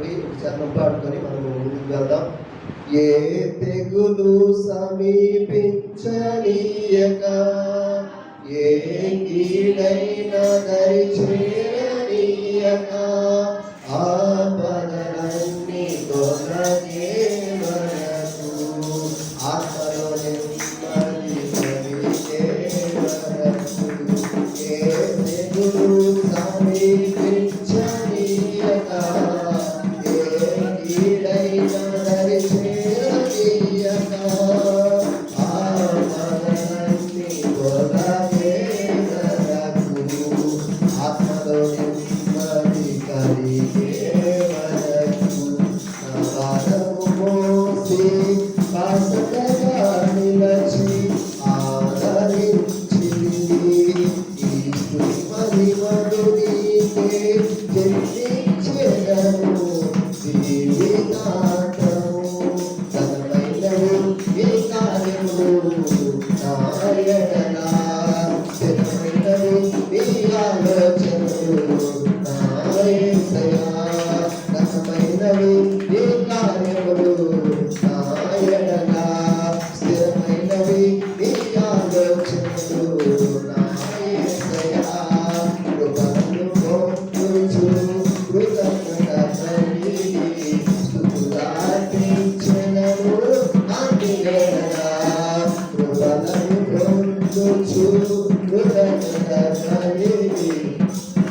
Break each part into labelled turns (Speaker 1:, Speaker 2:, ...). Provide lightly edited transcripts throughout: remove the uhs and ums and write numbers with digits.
Speaker 1: పాడుకొని చరణం పాడుకొని మనము ముందుకు వెళ్దాం. ఏ తెగులు సమీపించనీయక, ఏ కీడైనా దరి చేరనీయక, ఆపదలన్నీ తొలగే వరకు, ఆత్మలో నెమ్మది కలిగే వరకు, ఏ తెగులు సమీపించనీయక, ఏ కీడైనా దరి చేరనీయక, ఆపదలన్నీ తొలగే వరకు, ఆత్మలో నెమ్మది కలిగే వరకు, నా భారము మోసి బాసటగా నిలచి ఆదరించింది. ఈ స్తుతి మహిమలు నీకే చెల్లించెదను జీవితాంతము. ఘనమైనవి నీ కార్యములు నా ఎడల, స్థిరమైనవి నీ ఆలోచనలు నా యేసయ్యా. ఘనమైనవి నీ కార్యములు నా ఎడల, స్థిరమైనవి నీ ఆలోచనలు నా యేసయ్యా. కృపను పొందుచు కృతజ్ఞతలీ స్తుతులార్పించెదను అన్ని వేళ. కృపను పొందుచు కృతజ్ఞతలీ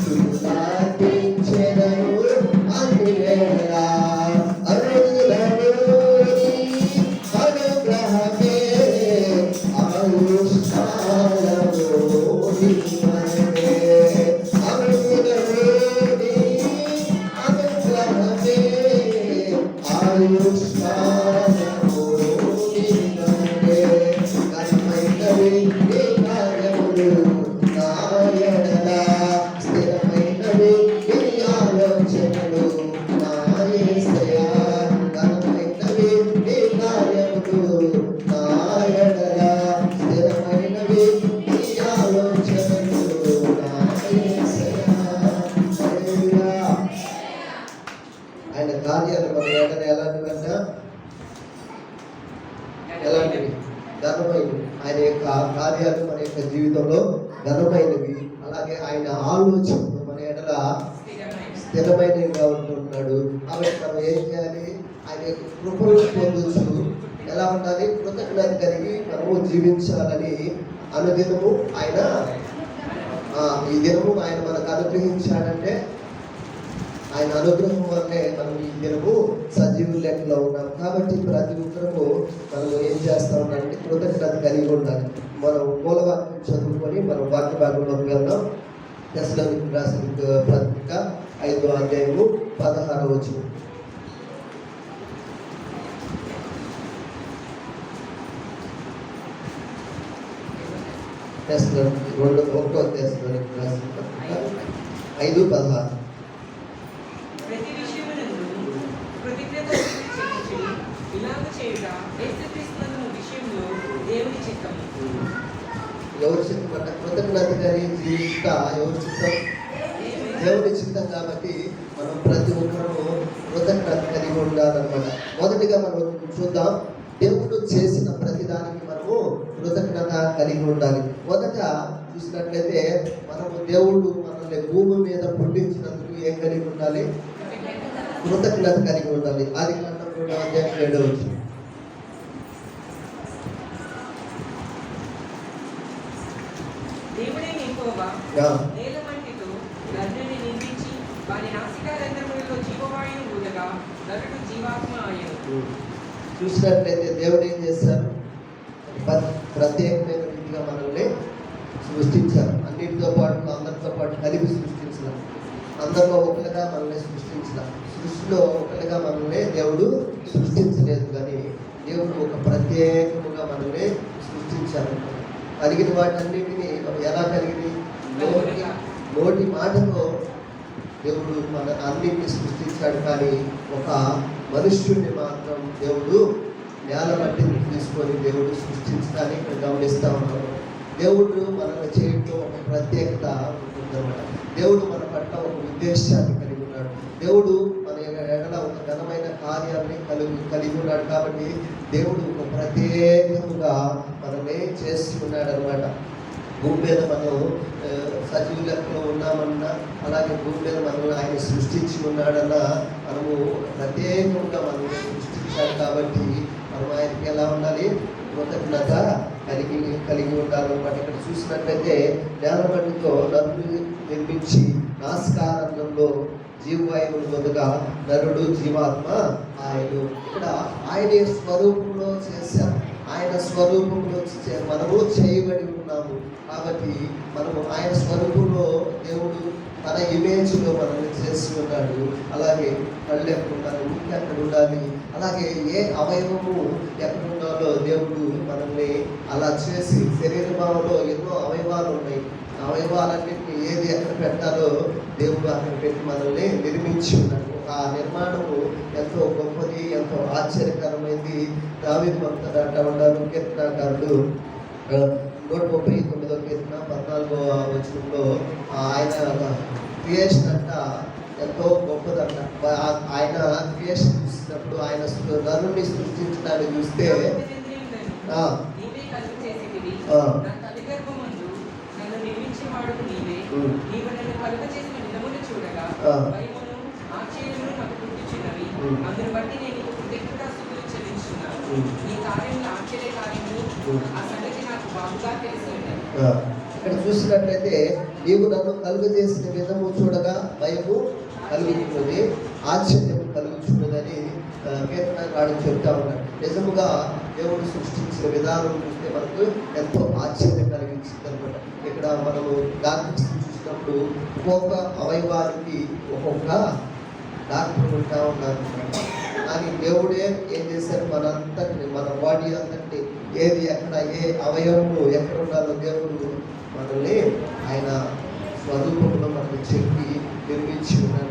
Speaker 1: స్తుతులార్పించెదను అన్ని వేళ. అరుణులలోని అనుగ్రహమే ఆయుష్కాలమోని మహిమే. అరుణులలోని అనుగ్రహమే ఆయుష్కాలమోని మహిమే. ఘనమైనవి నీ కార్యములు నా ఎడల, స్థిరమైనవి నీ ఆలోచనలు నా యేసయ్యా. ఘనమైనవి నీ కార్యములు నా ఎడల, స్థిరమైనవి నీ ఆలోచనలు నా యేసయ్యా. హల్లెలూయా. ఆయన కార్యాలు మన ఎడల ఎలాంటివంట? ఎలాంటివి? ఘనమైనవి. ఆయన యొక్క కార్యాలు మన యొక్క జీవితంలో ఘనమైనవి. అలాగే ఆయన ఆలోచనలు మన ఎడల స్థిరమైనవిగా ఉంటున్నాడు. కాబట్టి మనం ఏం చేయాలి? ఆయన యొక్క కృపను పొందుచు ఎలా ఉండాలి? కృతజ్ఞత కలిగి మనము జీవించాలని అనుదినము ఆయన ఈ దినము ఆయన మనకు అనుగ్రహించాడంటే ఆయన అనుగ్రహం వల్లే మనం ఈ దినము సజీవుల లెక్కలో ఉన్నాం. కాబట్టి ప్రతి ఒక్కరము మనం ఏం చేస్తా ఉన్నామంటే కృతజ్ఞత కలిగి ఉండాలి. మనం మూలవాక్యం చదువుకొని మనం వాక్య భాగంలోకి వెళ్దాం. తెస్సలోనికీయులకు రాసిన పత్రిక 5వ అధ్యాయము 16వ వచనం. తెస్సలోనికీయులకు 1వ తెస్సలోనికీయులకు రాసిన పత్రిక 5:16.
Speaker 2: ప్రతి విషయమునందు కృతజ్ఞతలు చెల్లించుడి, ఇలాగ చేయుట యేసుక్రీస్తు విషయంలో దేవుని చిత్తము.
Speaker 1: ఎవరి చిత్తం అంటే కృతజ్ఞత కలిగి జీవిత ఎవరి చిత్తం? దేవుని చిత్తం. కాబట్టి మనం ప్రతి ఒక్కరూ కృతజ్ఞత కలిగి ఉండాలన్నమాట. మొదటిగా మనం చూద్దాం, దేవుడు చేసిన ప్రతిదానికి మనము కృతజ్ఞత కలిగి ఉండాలి. మొదట చూసినట్లయితే మనము దేవుడు మనల్ని భూమి మీద పుట్టించినందుకు ఏం కలిగి ఉండాలి? కృతజ్ఞత కలిగి ఉండాలి. ఆదికాండం 2వ అధ్యాయం 7వ వచనం.
Speaker 2: దేవుడైన యెహోవా నేల మట్టితో నరుని నిర్మించి వారి నాసికారంధ్రములలో జీవవాయువు ఊదగా నరుడు జీవాత్మ ఆయను.
Speaker 1: చూసినట్లయితే దేవుడు ఏం చేశారు? ప్రత్యేకమైన రీతిగా మనల్ని సృష్టించారు. అన్నిటితో పాటు అందరితో పాటు కలిపి సృష్టించడం, అందరిలో ఒకరిగా మనల్ని సృష్టించడం. సృష్టిలో ఒకరిగా మనల్ని దేవుడు సృష్టించలేదు, కానీ దేవుడు ఒక ప్రత్యేకముగా మనల్ని సృష్టించారు. కలిగిన వాటన్నిటినీ ఎలా కలిగింది? నోటి మాటలో దేవుడు మన అన్నింటినీ సృష్టించాడు. కానీ ఒక మనుష్యుడిని మాత్రం దేవుడు నేల మట్టిని తీసుకొని దేవుడు సృష్టించడాన్ని ఇక్కడ గమనిస్తూ ఉన్నాము. దేవుడు మనల్ని చేయడంలో ఒక ప్రత్యేకత ఉంటుందన్నమాట. దేవుడు మన పట్ల ఒక ఉద్దేశాన్ని కలిగి ఉన్నాడు. దేవుడు మన ఎడల ఒక ఉన్నాడు. కాబట్టి దేవుడు ఒక ప్రత్యేకముగా మనల్ని చేస్తున్నాడు అనమాట. భూమి మీద మనం సజీవ లెక్కలో ఉన్నామన్నా, అలాగే భూమి మీద మనం ఆయన సృష్టించి ఉన్నాడన్నా, మనము ప్రత్యేకంగా మనం సృష్టించాడు. కాబట్టి మనం ఆయనకి ఎలా ఉండాలి? కృతజ్ఞత కలిగి ఉండాలన్నమాట. ఇక్కడ చూసినట్లయితే నేలమట్టితో నరుడు నిర్మించి నాసికారంధ్రంలో జీవవాయువులు బదులుగా నరుడు జీవాత్మ ఆయన. ఇక్కడ ఆయనే స్వరూపంలో చేశాం. ఆయన స్వరూపంలో మనము చేయబడి ఉన్నాము. కాబట్టి మనము ఆయన స్వరూపంలో దేవుడు తన ఇమేజ్లో మనల్ని చేసి ఉన్నాడు. అలాగే కళ్ళు ఎక్కడ ఉండాలి, ముక్కు ఎక్కడ ఉండాలి, అలాగే ఏ అవయవము ఎక్కడ ఉండాలో దేవుడు మనల్ని అలా చేసి, శరీర భావంలో ఎన్నో అవయవాలు ఉన్నాయి. అవయవాలన్నింటినీ ఏది ఎక్కడ పెట్టాలో దేవుడు అక్కడ పెట్టి మనల్ని నిర్మించి ఉన్నాడు. ఆ నిర్మాణము ఎంతో గొప్పది, ఎంతో ఆశ్చర్యకరమైంది. దావీదు భక్తుడు అంటూ ఉన్నారు, కీర్తనకారుడు 139వ కీర్తన 14వ వచనంలో ఆయన క్రియేషన్ అంట ఎంతో గొప్పదంట. ఆయన క్రియేషన్ చూసినప్పుడు ఆయన నరుణ్ణి సృష్టించడాన్ని చూస్తే ఇక్కడ చూసినట్లయితే నీవు నన్ను కలుగు చేసిన విధము చూడగా భయము కలుగుతున్నది, ఆశ్చర్యం కలుగుతున్నదని కీర్తనకారుడు చెప్తా ఉన్నాడు. నిజముగా దేవుడు సృష్టించిన విధానం చూస్తే మనకు ఎంతో ఆశ్చర్యం కలిగించింది అనమాట. ఇక్కడ మనము డాక్టర్స్ చూసినప్పుడు ఒక్కొక్క అవయవానికి ఒక్కొక్క డాక్టర్ ఉంటా ఉన్నారు. కానీ దేవుడే ఏం చేశారు? మనంతటిని, మన బాడీ అంతటిని, ఏది ఎక్కడ ఏ అవయవము ఎక్కడ ఉండాలో దేవుడు మనల్ని ఆయన స్వరూపంలో మనకు చెప్పి నిర్మించి ఉన్నాడు.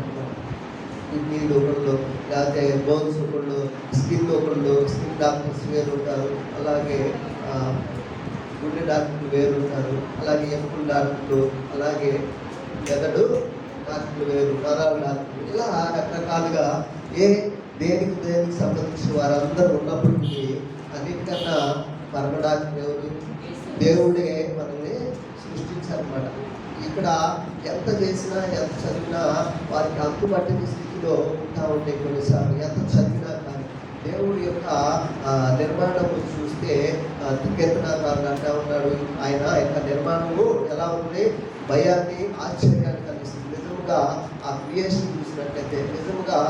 Speaker 1: కిడ్నీలు ఒకళ్ళు, లేకపోతే బోన్స్ ఒకళ్ళు, స్కిన్ ఒకళ్ళు, స్కిన్ డాక్టర్స్ వేరు ఉంటారు, అలాగే గుండె డాక్టర్లు వేరు ఉంటారు, అలాగే ఎముకల డాక్టర్లు, అలాగే మెదడు డాక్టర్లు వేరు, నరాల డాక్టర్లు, ఇలా రకరకాలుగా దేనికి సంబంధించిన వారందరూ ఉన్నప్పటికీ అన్నిటికన్నా పరమ డాక్టర్ ఎవరు? దేవుడే మనల్ని సృష్టించారన్నమాట. ఇక్కడ ఎంత చేసినా ఎంత చదివినా వారికి అంతుపట్టిన స్థితిలో ఉంటా ఉంటే కొన్నిసార్లు ఎంత చదివినా కానీ దేవుడి యొక్క నిర్మాణము చూస్తే కీర్తనకారుడు అంటా ఉన్నాడు, ఆయన యొక్క నిర్మాణము ఎలా ఉంది? భయాన్ని, ఆశ్చర్యాన్ని కలిగిస్తుంది. నిజముగా ఆ క్రియేషన్ చూసినట్లయితే నిజముగా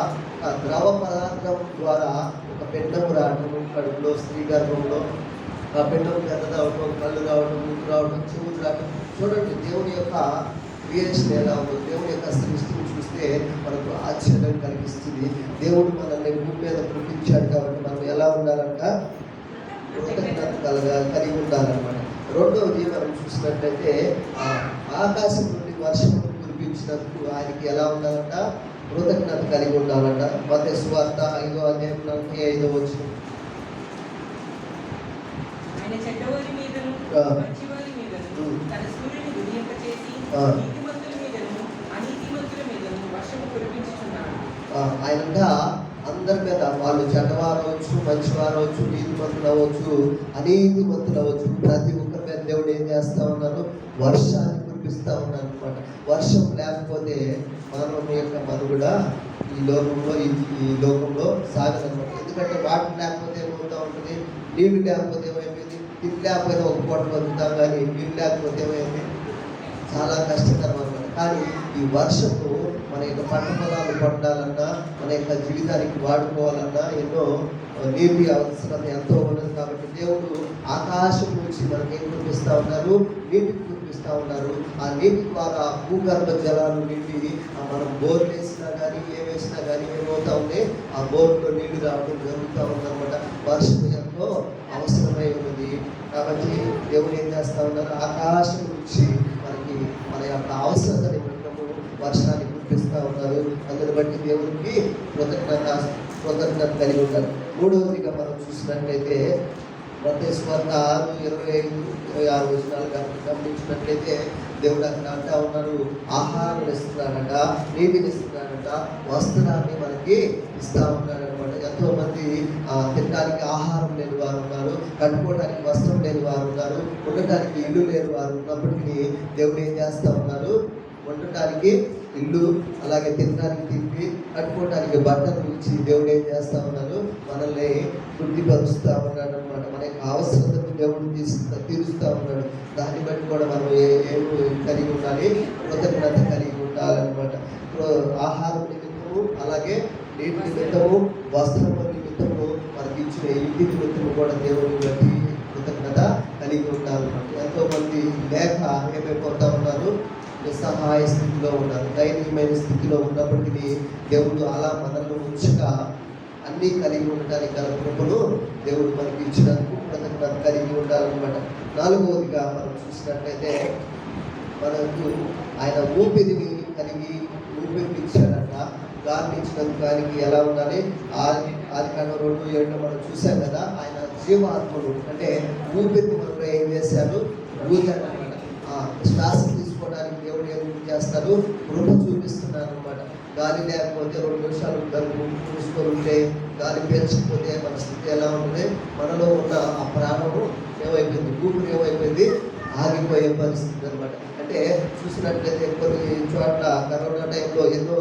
Speaker 1: ద్రవ పదార్థం ద్వారా ఒక పిండము రావటము, కడుపులో స్త్రీ గర్భంలో ఆ పిండం పెద్దదవటం, కళ్ళు రావడం, ముక్కు రావడం, చెవులు రావడం. చూడండి దేవుని యొక్క క్రియేషన్ ఎలా ఉందో, దేవుని యొక్క సృష్టిని చూస్తే మనకు ఆశ్చర్యం కలిగిస్తుంది. దేవుడు మనల్ని భూమి మీద పుట్టించాడు. కాబట్టి మనం ఎలా ఉండాలంట? కృతజ్ఞత కలిగి ఉండాలన్నమాట. రెండవది మనం చూసినట్లయితే ఆకాశం నుండి వర్షం కురిపించినప్పుడు ఆయనకి ఎలా ఉండాలంట? కృతజ్ఞత కలిగి ఉండాలంట. మత్తయి సువార్త 5వ అధ్యాయం 45వ వచనం.
Speaker 2: ఆయన చెడ్డవారి మీదను మంచివారి మీదను తన సూర్యుని ఉదయింపచేసి నీతిమంతుల మీదను అనీతిమంతుల మీదను వర్షము కురిపించుచున్నాడు.
Speaker 1: ఆయనంట అందరి మీద, వాళ్ళు చెడ్డవారు అవ్వచ్చు, మంచివారు అవ్వచ్చు, నీతిమంతులు అవ్వచ్చు, అనీతిమంతులు అవ్వచ్చు, ప్రతి ఒక్కరి మీద దేవుడు ఏం చేస్తా ఉన్నారు? వర్షాన్ని కురిపిస్తా ఉన్నారు అనమాట. వర్షం లేకపోతే మానవుని యొక్క మనుగడ ఈ లోకంలో సాగదనమాట. ఎందుకంటే వాటర్ లేకపోతే ఏమవుతూ ఉంటుంది? నీళ్ళు లేకపోతే ఏమైపోయింది? నీళ్ళు లేకపోయినా ఒక పూట బతుకుతాం, కానీ నీళ్ళు లేకపోతే ఏమైంది? చాలా కష్టతరం అనమాట. కానీ ఈ వర్షము మన యొక్క పంట పొలాలు పండాలన్నా, మన యొక్క జీవితానికి వాడుకోవాలన్నా ఎన్నో నీటి అవసరం ఎంతో ఉన్నది. కాబట్టి దేవుడు ఆకాశం నుంచి మనకి ఏం కురిపిస్తూ ఉన్నారు? నీటిని కురిపిస్తూ ఉన్నారు. ఆ నీటి ద్వారా భూగర్భ జలాలు నిండి మనం బోర్లు వేసినా కానీ వేసినా కానీ ఏమవుతా ఉంది? ఆ బోర్లో నీళ్లు రావడం జరుగుతూ ఉందన్నమాట. వర్షం ఎంతో అవసరమై ఉన్నది. కాబట్టి దేవుడు ఏం చేస్తూ ఉన్నారు? ఆకాశం నుంచి మనకి మన యొక్క అవసరత నిమిత్తము వర్షాన్ని కురిపిస్తూ ఉన్నారు. అందుని బట్టి దేవుడికి కృతజ్ఞత కలిగి ఉంటారు. మూడవదిగా మనం చూసినట్లయితే మత్తయి సువార్త 6:25-26 వచనాలు గమనించినట్లయితే దేవుడు అక్కడ అంటా ఉన్నారు, ఆహారం ఇస్తున్నాడట, నీటిని ఇస్తున్నాడట, వస్త్రాన్ని మనకి మనకి ఇస్తా ఉన్నాడు అనమాట. ఎంతో మంది తినడానికి ఆహారం లేని వారు ఉన్నారు, కట్టుకోవడానికి వస్త్రం లేని వారు ఉన్నారు, ఉండటానికి ఇల్లు లేని వారు ఉన్నప్పటికీ దేవుడు ఏం చేస్తా ఉన్నారు? ఉండటానికి ఇల్లు, అలాగే తినడానికి తిండి, కట్టుకోవడానికి బట్టలు ఇచ్చి దేవుడు ఏం చేస్తా ఉన్నారు? మనల్ని తృప్తిపరుస్తూ ఉన్నాడు అనమాట. మన యొక్క అవసరతను దేవుడు తీరుస్తూ ఉన్నాడు. దాన్ని బట్టి కూడా మనం ఏమి కలిగి ఉండాలి? కృతజ్ఞత కలిగి ఉండాలన్నమాట. ఆహారం నిమిత్తము, అలాగే నీటి నిమిత్తము, వస్త్రము నిమిత్తము, మనకి ఇచ్చిన ఇంటి నిమిత్తము కూడా దేవుడిని బట్టి కృతజ్ఞత కలిగి ఉండాలన్నమాట. ఎంతో మంది లేక ఏమైపోతా ఉన్నారు? నిస్సహాయ స్థితిలో ఉన్నారు. దైనికమైన స్థితిలో ఉన్నప్పటికీ దేవుడు అలా మనల్ని ఉంచగా అన్నీ కలిగి ఉండడానికి గల కృపను దేవుడు మనకి ఇచ్చినందుకు కృతజ్ఞత కలిగి ఉండాలన్నమాట. నాలుగవదిగా మనం చూసినట్లయితే మనకు ఆయన ఊపిరిని కలిగి ఊపిరిని ఇచ్చాడంట. గాలిని ఇచ్చినందుకు ఆయనకి ఎలా ఉండాలి? ఆదికాండం 2:7 మనం చూసాం కదా. ఆయన జీవాత్మలు అంటే ఊపిరిని మనలో ఏం చేశారు? ఊదాడు. శ్వాస తీసుకోవడానికి దేవుడు ఏం చేస్తారు? కృప చూపిస్తున్నారు అనమాట. గాలి లేకపోతే 2 నిమిషాలు గలుపు చూసుకొని ఉంటే, గాలి పీల్చకపోతే మన స్థితి ఎలా ఉంటుంది? మనలో ఉన్న ఆ ప్రాణము ఏమైపోయింది? ఊపిరి ఏమైపోయింది? ఆగిపోయే పరిస్థితి అనమాట. అంటే చూసినట్లయితే కొన్ని చోట్ల కరోనా టైంలో ఎన్నో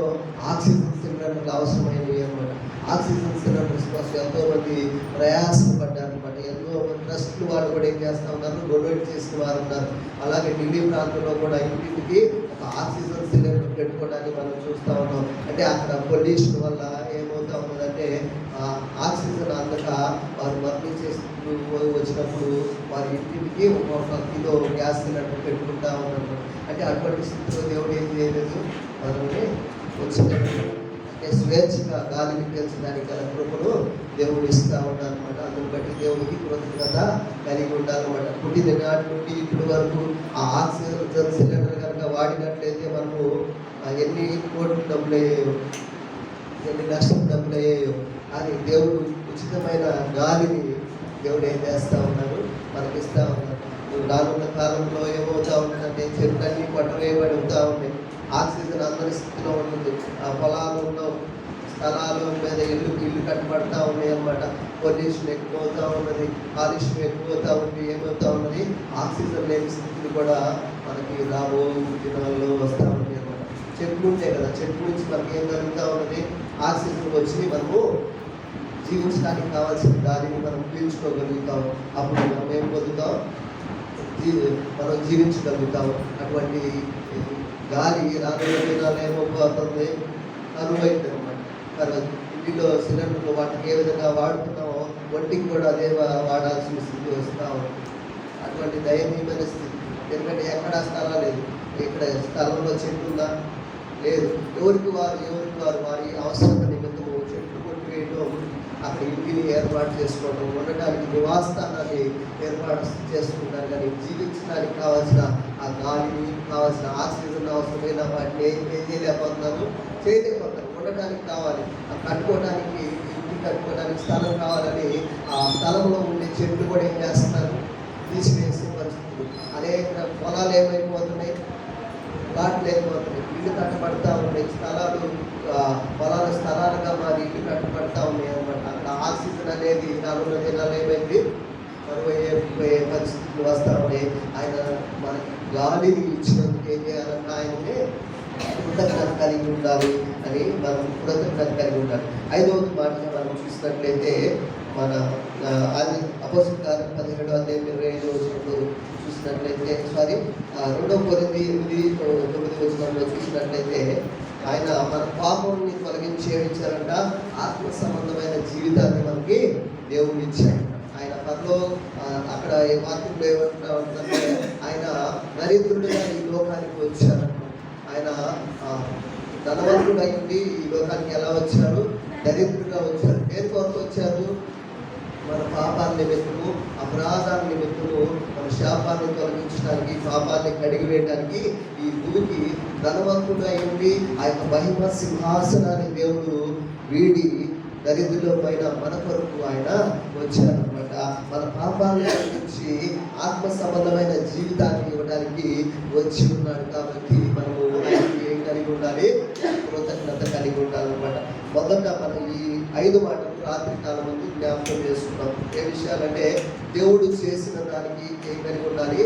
Speaker 1: ఆక్సిజన్ సిలిండర్లు అవసరమైనవి అనమాట. ఆక్సిజన్ సిలిండర్స్ కోసం ఎంతో మంది ప్రయాసపడ్డారు అనమాట. ఎన్నో ట్రస్ట్లు వాళ్ళు కూడా ఏం చేస్తూ ఉన్నారు? డొనేట్ చేసిన వారు ఉన్నారు. అలాగే ఢిల్లీ ప్రాంతంలో కూడా ఇంటికి ఒక ఆక్సిజన్ సిలిండర్ పెట్టుకోవడానికి మనం చూస్తూ ఉన్నాం. అంటే అక్కడ పొల్యూషన్ వల్ల ఏమవుతా ఉన్నదంటే ఆక్సిజన్ అందక వారు వచ్చినప్పుడు వారి ఇంటికి ఒక్కొక్క కిలో గ్యాస్ సిలిండర్ పెట్టుకుంటా ఉన్నారు. అంటే అటువంటి స్థితిలో దేవుడు ఏం చేయలేదు? మనల్ని వచ్చినట్టు అంటే స్వేచ్ఛగా గాలిని పీల్చడానికి గల కృపను దేవుడు ఇస్తూ ఉన్నాడు అనమాట. అందుని బట్టి దేవుడికి కృతజ్ఞత కలిగి ఉండాలన్నమాట. పుట్టిన నాటి నుండి ఇప్పటి వరకు ఆ ఆక్సిజన్ సిలిండర్ కనుక వాడినట్లయితే మనము ఎన్ని కోట్లు డబ్బులు అయ్యాయో, ఎన్ని లక్షల డబ్బులు అయ్యాయో. కానీ దేవుడు ఉచితమైన గాలిని దేవుడు ఏం చేస్తూ ఉన్నారు? మనకి ఇస్తూ ఉన్నారు. రానున్న కాలంలో ఏమవుతా ఉంటుందంటే చెట్లన్నీ పట్టవేయబడి అవుతూ ఉన్నాయి. ఆక్సిజన్ అందరి స్థితిలో ఉంటుంది. ఆ పొలాలలో స్థలాల మీద ఇల్లు కట్టబడతా ఉన్నాయి అన్నమాట. పొల్యూషన్ ఎక్కువ అవుతూ ఉన్నది, కాలుష్యం ఎక్కువ అవుతూ ఉంది. ఏమవుతా ఉన్నది? ఆక్సిజన్ లేని స్థితులు కూడా మనకి రాబో దినాల్లో వస్తూ ఉన్నాయి అన్నమాట. చెట్లు ఉంటాయి కదా, చెట్ల నుంచి మనకి ఏం జరుగుతూ ఉన్నది? ఆక్సిజన్ వచ్చి మనము జీవించడానికి కావాల్సిన దానిని మనం పీల్చుకోగలుగుతాం. అప్పుడు మనం ఏం పొందుతాం? మనం జీవించగలుగుతాం. అటువంటి గాలి రానున్న దినాలు ఏమైపోతుంది? కరువైంది అనమాట. ఇంటిలో సిలిండర్లు వాటికి ఏ విధంగా వాడుతున్నామో ఒంటికి కూడా అదే వాడాల్సిన స్థితి వస్తూ ఉంది. అటువంటి దయనీయమైన స్థితి. ఎందుకంటే ఎక్కడ స్థలం లేదు. ఇక్కడ స్థలంలో చెట్టు ఉందా? లేదు. ఎవరికి వారు వారి అవసరత నిమిత్తము చెట్లు కొట్టివేయడం, అక్కడ ఇంటిని ఏర్పాటు చేసుకోవడం, ఉండటానికి నివాసస్థానాన్ని ఏర్పాటు చేసుకుంటారు. కానీ జీవించడానికి కావాల్సిన ఆ గాలిని, కావాల్సిన ఆక్సిజన్ అవసరమైన వాటిని ఏం చేయలేకపోతున్నారు? చేయలేకపోతున్నారు. ఉండటానికి కావాలి, కట్టుకోవడానికి, ఇంటి కట్టుకోవడానికి స్థలం కావాలని ఆ స్థలంలో ఉండే చెట్లు కూడా ఏం చేస్తున్నారు? తీసివేసే పరిస్థితులు. అనేక పొలాలు ఏమైపోతున్నాయి? ప్లాట్లు అయిపోతున్నాయి. ఇల్లు కట్టబడతా ఉన్నాయి. పొలాల స్థలాలుగా మారి ఇల్లు కట్టబడతా ఉన్నాయి అన్నమాట. అక్కడ ఆక్సిజన్ అనేది రానున్న దినాలు ఏమైంది? కరువయ్యే పరిస్థితులు వస్తూ ఉన్నాయి. ఆయన మనకి గాలిని ఇచ్చినందుకు ఏం చేయాలంటే ఆయననే కృతజ్ఞత కలిగి ఉండాలి అని మనం కృతజ్ఞత కలిగి ఉండాలి. ఐదవది మాటగా మనం చూసినట్లయితే మన అపోస్తలుల కార్యం 17:25 చూసినట్లయితే 2 కొరింథీ 8:9 చూసినట్లయితే ఆయన మన పాపాన్ని తొలగించేయించారంట. ఆత్మ సంబంధమైన జీవితాన్ని మనకి దేవుడు ఇచ్చాడు. ఆయన పనిలో అక్కడ వాక్యంలో ఏమంటా ఉంటుందంటే ఆయన దరిద్రుడిగా ఈ లోకానికి వచ్చారంట. ఆయన ధనవంతుడు అయింది ఈ లోకానికి ఎలా వచ్చారు? దరిద్రుడిగా వచ్చారు. దేని కొరకు వచ్చారు? మన పాపాల నిమిత్తము, అపరాధాల నిమిత్తము, మన శాపాన్ని తొలగించడానికి, పాపాన్ని కడిగి వేయడానికి ఈ భూమికి ధనవంతుడు అయింది. ఆ యొక్క మహిమ సింహాసనాన్ని దేవుడు వీడి దరిద్రుల పైన మన కొరకు ఆయన వచ్చారనమాట. మన పాపాలను తొలగించి ఆత్మ సంబంధమైన జీవితాన్ని ఇవ్వడానికి వచ్చి ఉన్నాడు. కాబట్టి మనము ఆయనకి ఏం కలిగి ఉండాలి? కృతజ్ఞత కలిగి ఉండాలన్నమాట. మొదట మనం ఈ 5 మాటలు రాత్రి కాలం ముందు జ్ఞాపకం చేసుకున్నాం. ఏ విషయాలంటే దేవుడు చేసిన దానికి ఏం కలిగి ఉండాలి?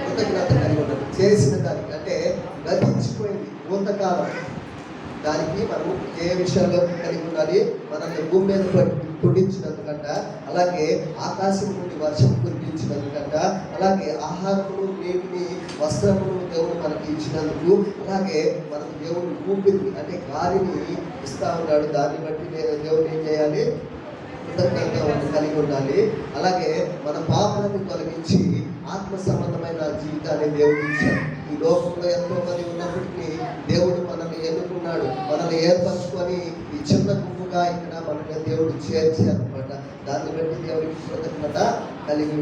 Speaker 1: కృతజ్ఞత కలిగి ఉండాలి. చేసిన దానికి అంటే గతించిపోయింది కొంతకాలం, దానికి మనము ఏ విషయాల్లో కలిగి ఉండాలి? మనల్ని భూమి మీద పుట్టించినందుకంట, అలాగే ఆకాశం నుండి వర్షం కురిపించినందుకంట, అలాగే ఆహారమును, నీటిని, వస్త్రమును దేవుడు మనకి ఇచ్చినందుకు, అలాగే మనకు దేవుడు ఊపిరి అంటే గాలిని ఇస్తా ఉన్నాడు. దాన్ని బట్టి దేవుడు ఏం చేయాలి? కృతజ్ఞత కలిగి ఉండాలి. అలాగే మన పాపాన్ని తొలగించి ఆత్మ సంబంధమైన జీవితాన్ని దేవుడు ఇచ్చాడు. ఈ లోకంలో ఎంతో మంది ఉన్నప్పటికీ దేవుడు మనల్ని ఎన్నుకున్నాడు, మనల్ని ఏర్పరచుకొని ఈ చిన్న గుంపుగా ఇక్కడ మనల్ని దేవుడు చేర్చారు అనమాట. దాన్ని బట్టి దేవుడికి కృతజ్ఞత కలిగి